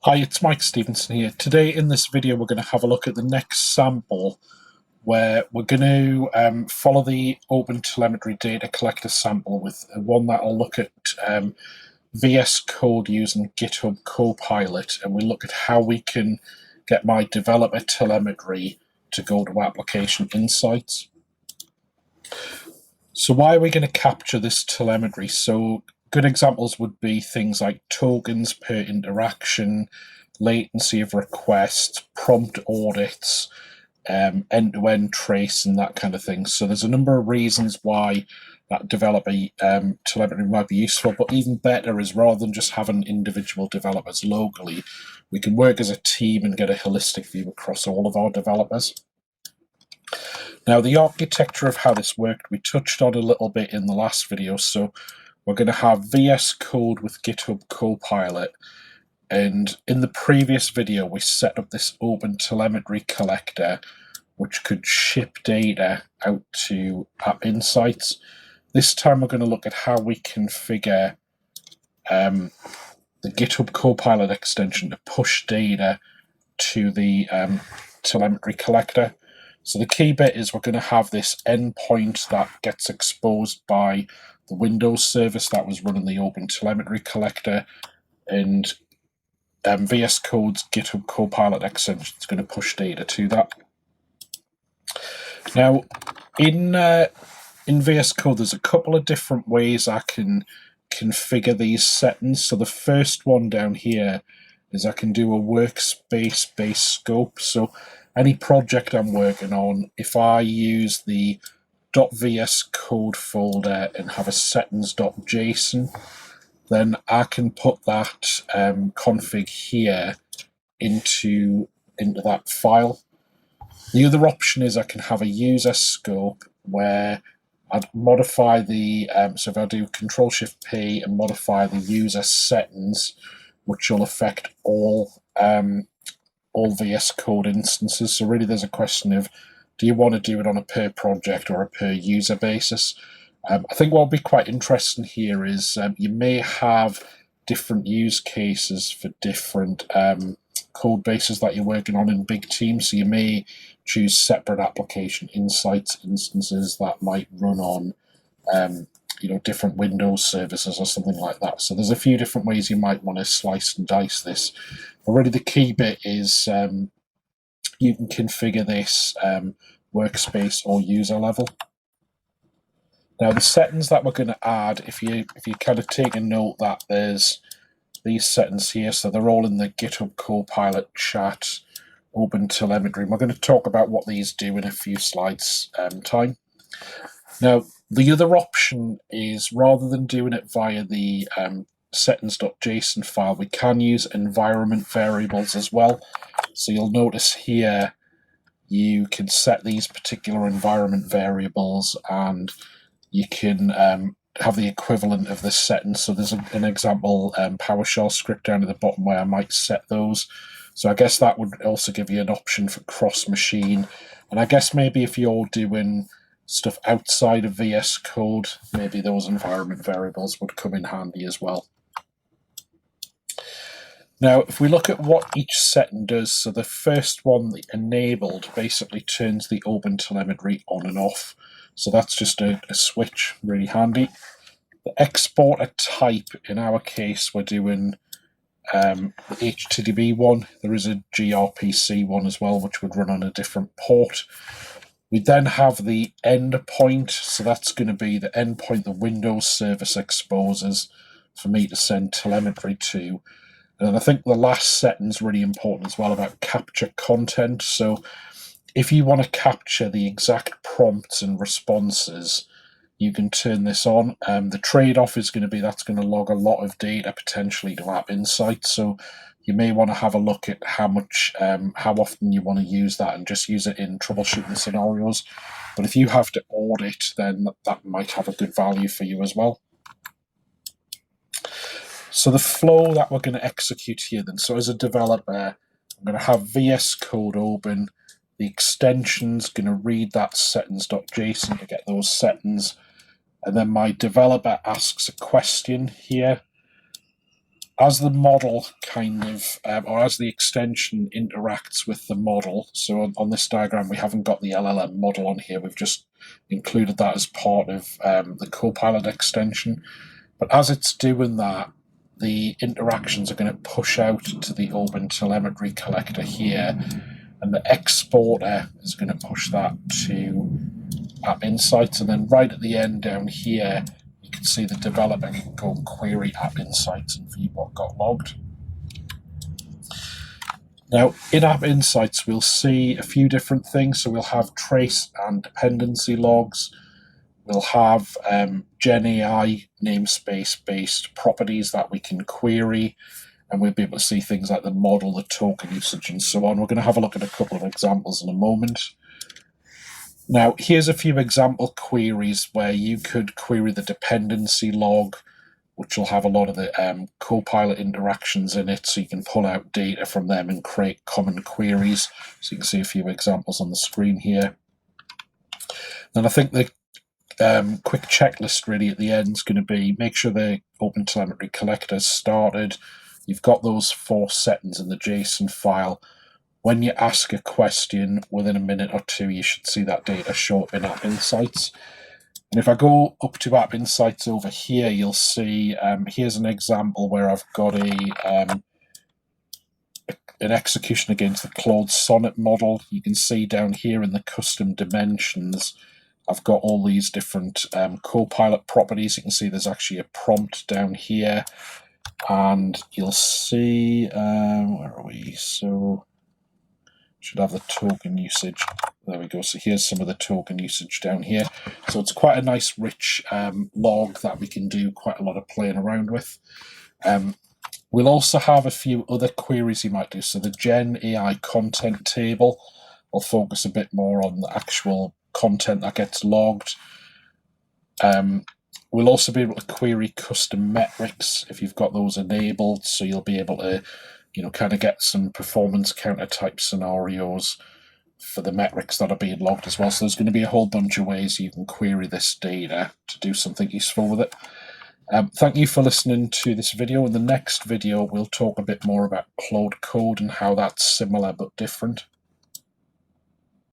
Hi, it's Mike Stevenson here. Today in this video we're going to have a look at the next sample where we're going to follow the OpenTelemetry data collector sample with one that will look at VS Code using GitHub Copilot, and we look at how we can get my developer telemetry to go to Application Insights. So why are we going to capture this telemetry? So good examples would be things like tokens per interaction, latency of requests, prompt audits, end-to-end trace, and that kind of thing. So there's a number of reasons why that developer telemetry might be useful, but even better is rather than just having individual developers locally, we can work as a team and get a holistic view across all of our developers. Now, the architecture of how this worked, we touched on a little bit in the last video. So we're going to have VS Code with GitHub Copilot. And in the previous video, we set up this OpenTelemetry Collector, which could ship data out to App Insights. This time, we're going to look at how we configure the GitHub Copilot extension to push data to the Telemetry Collector. So the key bit is we're going to have this endpoint that gets exposed by the Windows service that was running the OpenTelemetry Collector, and VS Code's GitHub Copilot extension is going to push data to that. Now, in VS Code, there's a couple of different ways I can configure these settings. So the first one down here is I can do a workspace-based scope. So any project I'm working on, if I use the .vs code folder and have a settings.json, then I can put that config here into that file. The other option is I can have a user scope where I'd modify the, so if I do Control-Shift-P and modify the user settings, which will affect all VS Code instances. So really there's a question of, do you want to do it on a per project or a per user basis? I think what will be quite interesting here is you may have different use cases for different code bases that you're working on in big teams. So you may choose separate application insights instances that might run on different Windows services or something like that. So there's a few different ways you might want to slice and dice this. But really the key bit is you can configure this workspace or user level. Now the settings that we're going to add, if you kind of take a note that there's these settings here, so they're all in the GitHub Copilot Chat OpenTelemetry. We're going to talk about what these do in a few slides time. Now the other option is, rather than doing it via the settings.json file, we can use environment variables as well. So you'll notice here you can set these particular environment variables and you can have the equivalent of this setting. So there's an example PowerShell script down at the bottom where I might set those. So I guess that would also give you an option for cross-machine. And I guess maybe if you're doing stuff outside of VS Code, maybe those environment variables would come in handy as well. Now, if we look at what each setting does, so the first one, the enabled, basically turns the OpenTelemetry on and off. So that's just a switch, really handy. The exporter type, in our case, we're doing the HTTP one. There is a gRPC one as well, which would run on a different port. We then have the endpoint, so that's going to be the endpoint the Windows service exposes for me to send telemetry to. And I think the last setting is really important as well, about capture content. So if you want to capture the exact prompts and responses, you can turn this on. The trade-off is going to be that's going to log a lot of data potentially to App Insights. So you may want to have a look at how often you want to use that and just use it in troubleshooting scenarios. But if you have to audit, then that might have a good value for you as well. So the flow that we're going to execute here then, so as a developer, I'm going to have VS Code open. The extension's going to read that settings.json to get those settings. And then my developer asks a question here. as the model kind of, or as the extension interacts with the model, so on this diagram we haven't got the LLM model on here, we've just included that as part of the Copilot extension. But as it's doing that, the interactions are going to push out to the OpenTelemetry collector here, and the exporter is going to push that to App Insights, and then right at the end down here, you can see the developer can go query App Insights and view what got logged. Now, in App Insights, we'll see a few different things. So we'll have trace and dependency logs. We'll have Gen AI namespace-based properties that we can query, and we'll be able to see things like the model, the token usage, and so on. We're going to have a look at a couple of examples in a moment. Now, here's a few example queries where you could query the dependency log, which will have a lot of the Copilot interactions in it, so you can pull out data from them and create common queries. So you can see a few examples on the screen here. Then I think the quick checklist really at the end is going to be make sure the OpenTelemetry Collector is started. You've got those 4 settings in the JSON file. When you ask a question, within a minute or 2, you should see that data show up in App Insights. And if I go up to App Insights over here, you'll see here's an example where I've got an execution against the Claude Sonnet model. You can see down here in the custom dimensions, I've got all these different Copilot properties. You can see there's actually a prompt down here, and you'll see, where are we? So should have the token usage. There we go. So here's some of the token usage down here. So it's quite a nice rich log that we can do quite a lot of playing around with. We'll also have a few other queries you might do. So the Gen AI content table will focus a bit more on the actual content that gets logged. We'll also be able to query custom metrics if you've got those enabled. So you'll be able to kind of get some performance counter type scenarios for the metrics that are being logged as well. So there's going to be a whole bunch of ways you can query this data to do something useful with it. Thank you for listening to this video. In the next video, we'll talk a bit more about Claude Code and how that's similar but different.